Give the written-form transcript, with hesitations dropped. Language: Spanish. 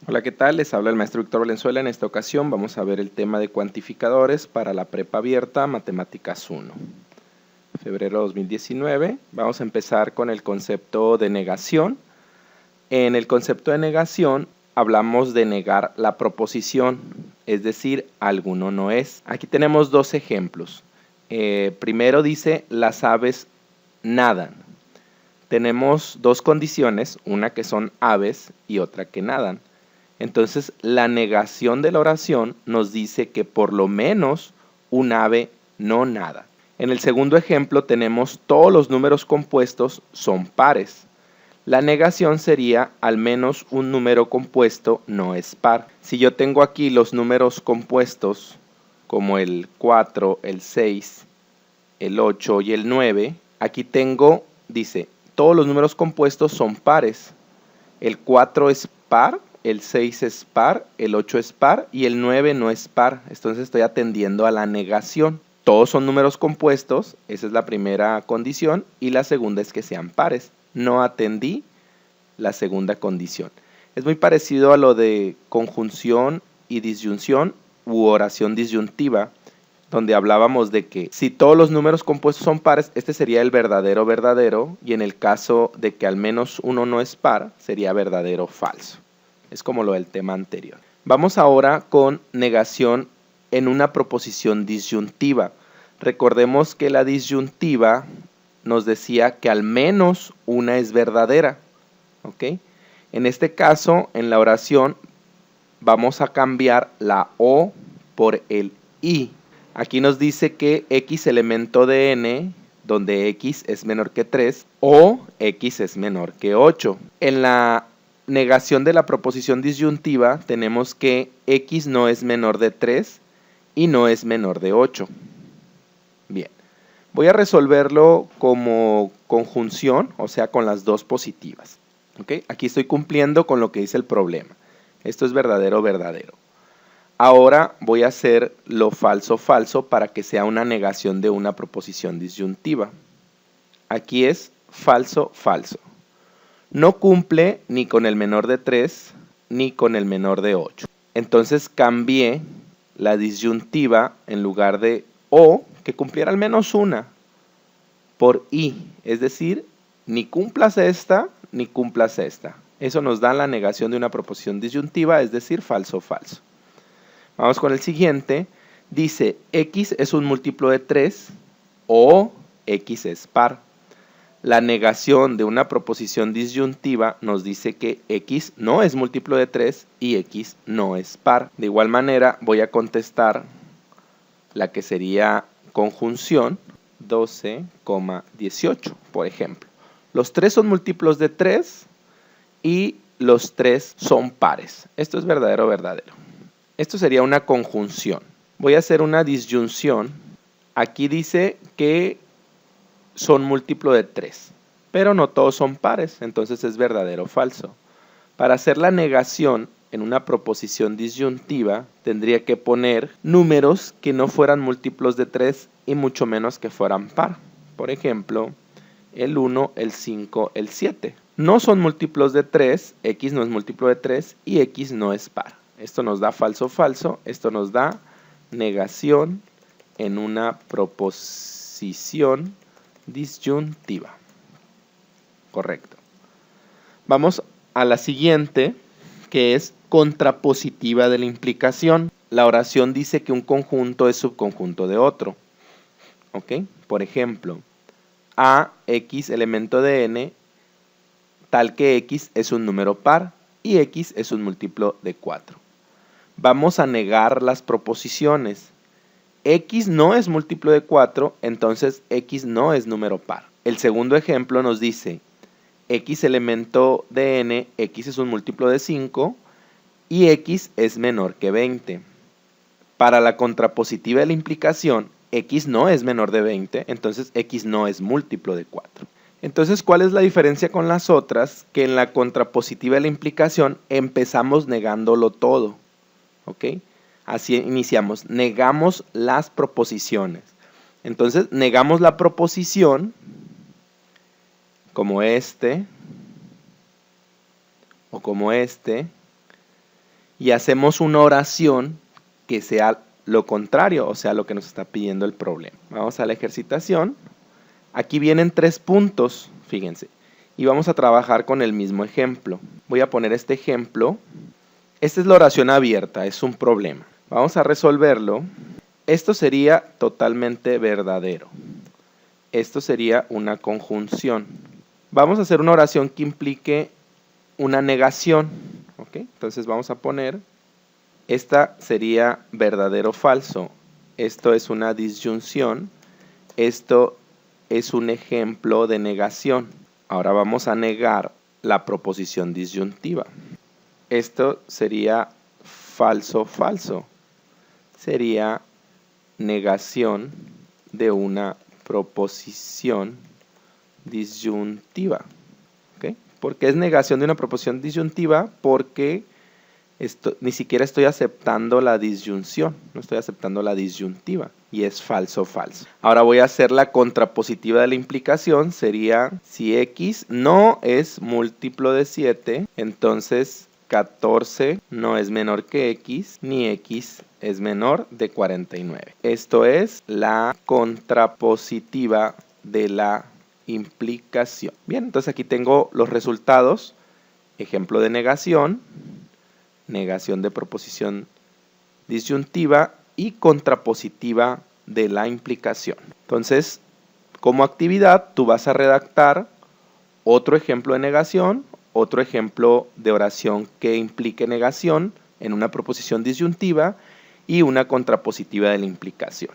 Hola, ¿qué tal? Les habla el maestro Víctor Valenzuela. En esta ocasión vamos a ver el tema de cuantificadores para la prepa abierta Matemáticas 1. Febrero 2019. Vamos a empezar con el concepto de negación. En el concepto de negación hablamos de negar la proposición, es decir, alguno no es. Aquí tenemos dos ejemplos. Primero dice, las aves nadan. Tenemos dos condiciones, una que son aves y otra que nadan. Entonces, la negación de la oración nos dice que por lo menos un ave no nada. En el segundo ejemplo tenemos todos los números compuestos son pares. La negación sería al menos un número compuesto no es par. Si yo tengo aquí los números compuestos como el 4, el 6, el 8 y el 9, aquí tengo, dice, todos los números compuestos son pares. El 4 es par, el 6 es par, el 8 es par y el 9 no es par. Entonces estoy atendiendo a la negación. Todos son números compuestos, esa es la primera condición, y la segunda es que sean pares. No atendí la segunda condición. Es muy parecido a lo de conjunción y disyunción u oración disyuntiva, donde hablábamos de que si todos los números compuestos son pares, este sería el verdadero verdadero, y en el caso de que al menos uno no es par, sería verdadero falso. Es como lo del tema anterior. Vamos ahora con negación en una proposición disyuntiva. Recordemos que la disyuntiva nos decía que al menos una es verdadera. ¿Ok? En este caso, en la oración, vamos a cambiar la O por el I. Aquí nos dice que X elemento de N, donde X es menor que 3, o X es menor que 8. En la negación de la proposición disyuntiva tenemos que X no es menor de 3 y no es menor de 8. Bien, voy a resolverlo como conjunción, o sea, con las dos positivas. ¿Okay? Aquí estoy cumpliendo con lo que dice el problema. Esto es verdadero, verdadero. Ahora voy a hacer lo falso, falso para que sea una negación de una proposición disyuntiva. Aquí es falso, falso. No cumple ni con el menor de 3 ni con el menor de 8. Entonces cambié la disyuntiva en lugar de O, que cumpliera al menos una, por I. Es decir, ni cumplas esta ni cumplas esta. Eso nos da la negación de una proposición disyuntiva, es decir, falso, falso. Vamos con el siguiente. Dice, X es un múltiplo de 3 o X es par. La negación de una proposición disyuntiva nos dice que X no es múltiplo de 3 y X no es par. De igual manera, voy a contestar la que sería conjunción 12,18, por ejemplo. Los 3 son múltiplos de 3 y los 3 son pares. Esto es verdadero, verdadero. Esto sería una conjunción. Voy a hacer una disyunción. Aquí dice que son múltiplo de 3, pero no todos son pares, entonces es verdadero o falso. Para hacer la negación en una proposición disyuntiva, tendría que poner números que no fueran múltiplos de 3 y mucho menos que fueran par. Por ejemplo, el 1, el 5, el 7. No son múltiplos de 3, X no es múltiplo de 3 y X no es par. Esto nos da falso, falso. Esto nos da negación en una proposición disyuntiva. Correcto. Vamos a la siguiente, que es contrapositiva de la implicación. La oración dice que un conjunto es subconjunto de otro. ¿Ok? Por ejemplo, A, X, elemento de N, tal que X es un número par y X es un múltiplo de 4. Vamos a negar las proposiciones. X no es múltiplo de 4, entonces X no es número par. El segundo ejemplo nos dice, X elemento de N, X es un múltiplo de 5 y X es menor que 20. Para la contrapositiva de la implicación, X no es menor de 20, entonces X no es múltiplo de 4. Entonces, ¿cuál es la diferencia con las otras? Que en la contrapositiva de la implicación empezamos negándolo todo. ¿Ok? Así iniciamos, negamos las proposiciones. Entonces, negamos la proposición, como este, o como este, y hacemos una oración que sea lo contrario, o sea, lo que nos está pidiendo el problema. Vamos a la ejercitación. Aquí vienen 3 puntos, fíjense, y vamos a trabajar con el mismo ejemplo. Voy a poner este ejemplo. Esta es la oración abierta, es un problema. Vamos a resolverlo. Esto sería totalmente verdadero. Esto sería una conjunción. Vamos a hacer una oración que implique una negación. ¿Ok? Entonces vamos a poner, esta sería verdadero o falso. Esto es una disyunción. Esto es un ejemplo de negación. Ahora vamos a negar la proposición disyuntiva. Esto sería falso, falso. Sería negación de una proposición disyuntiva. ¿Okay? ¿Por qué es negación de una proposición disyuntiva? Porque ni siquiera estoy aceptando la disyunción, no estoy aceptando la disyuntiva, y es falso, falso. Ahora voy a hacer la contrapositiva de la implicación, sería si x no es múltiplo de 7, entonces 14 no es menor que x, ni x es menor de 49. Esto es la contrapositiva de la implicación. Bien, entonces aquí tengo los resultados. Ejemplo de negación, negación de proposición disyuntiva y contrapositiva de la implicación. Entonces, como actividad, tú vas a redactar otro ejemplo de negación, otro ejemplo de oración que implique negación en una proposición disyuntiva y una contrapositiva de la implicación.